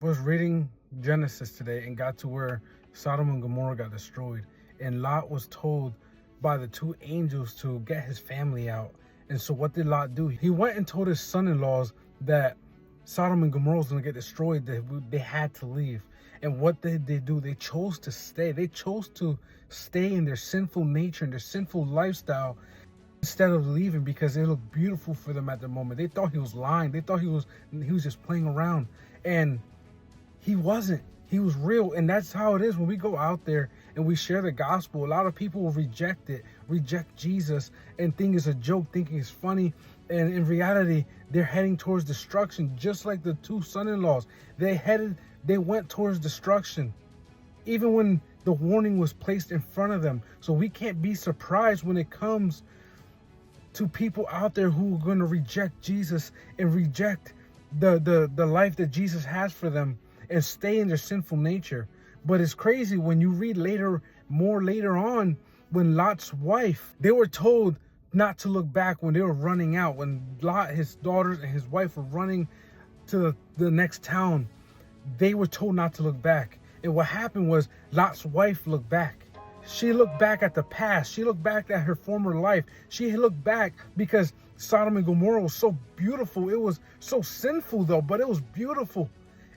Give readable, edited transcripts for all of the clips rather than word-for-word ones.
Was reading Genesis today and got to where Sodom and Gomorrah got destroyed, and Lot was told by the two angels to get his family out. And so what did Lot do? He went and told his son-in-laws that Sodom and Gomorrah was going to get destroyed, that they had to leave. And what did they do? They chose to stay. They chose to stay in their sinful nature and their sinful lifestyle instead of leaving, because it looked beautiful for them at the moment. They thought he was lying. They thought he was just playing around. And he wasn't. He was real. And that's how it is when we go out there and we share the gospel. A lot of people will reject it, reject Jesus, and think it's a joke, thinking it's funny. And in reality, they're heading towards destruction, just like the two son-in-laws. They went towards destruction, even when the warning was placed in front of them. So we can't be surprised when it comes to people out there who are going to reject Jesus and reject the life that Jesus has for them and stay in their sinful nature. But it's crazy when you read more later on, when Lot's wife, they were told not to look back when they were running out. When Lot, his daughters, and his wife were running to the next town, they were told not to look back. And what happened was Lot's wife looked back. She looked back at the past. She looked back at her former life. She looked back because Sodom and Gomorrah was so beautiful. It was so sinful though, but it was beautiful.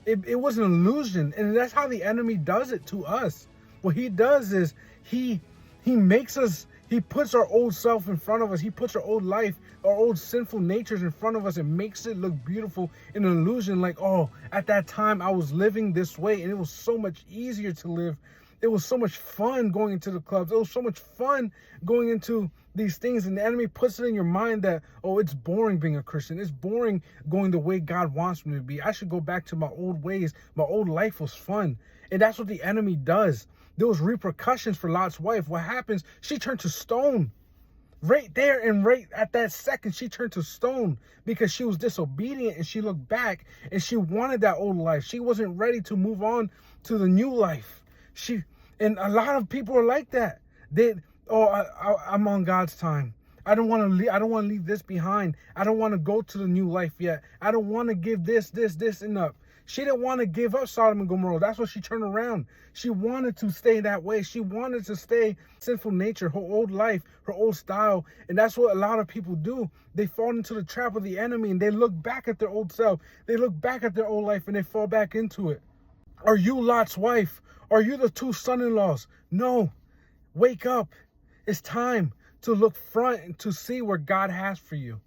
It was an illusion. And that's how the enemy does it to us. What he does is he makes us, he puts our old self in front of us. He puts our old life, our old sinful natures in front of us, and makes it look beautiful in an illusion. Like, oh, at that time I was living this way and it was so much easier to live. It was so much fun going into the clubs. It was so much fun going into these things. And the enemy puts it in your mind that, oh, it's boring being a Christian. It's boring going the way God wants me to be. I should go back to my old ways. My old life was fun. And that's what the enemy does. There was repercussions for Lot's wife. What happens? She turned to stone. Right there and right at that second, she turned to stone because she was disobedient, and she looked back and she wanted that old life. She wasn't ready to move on to the new life. And a lot of people are like that. I'm on God's time. I don't want to leave. I don't want to leave this behind. I don't want to go to the new life yet. I don't want to give this, and up. She didn't want to give up Sodom and Gomorrah. That's why she turned around. She wanted to stay that way. She wanted to stay sinful nature, her old life, her old style. And that's what a lot of people do. They fall into the trap of the enemy, and they look back at their old self. They look back at their old life, and they fall back into it. Are you Lot's wife? Are you the two son-in-laws? No. Wake up. It's time to look front and to see where God has for you.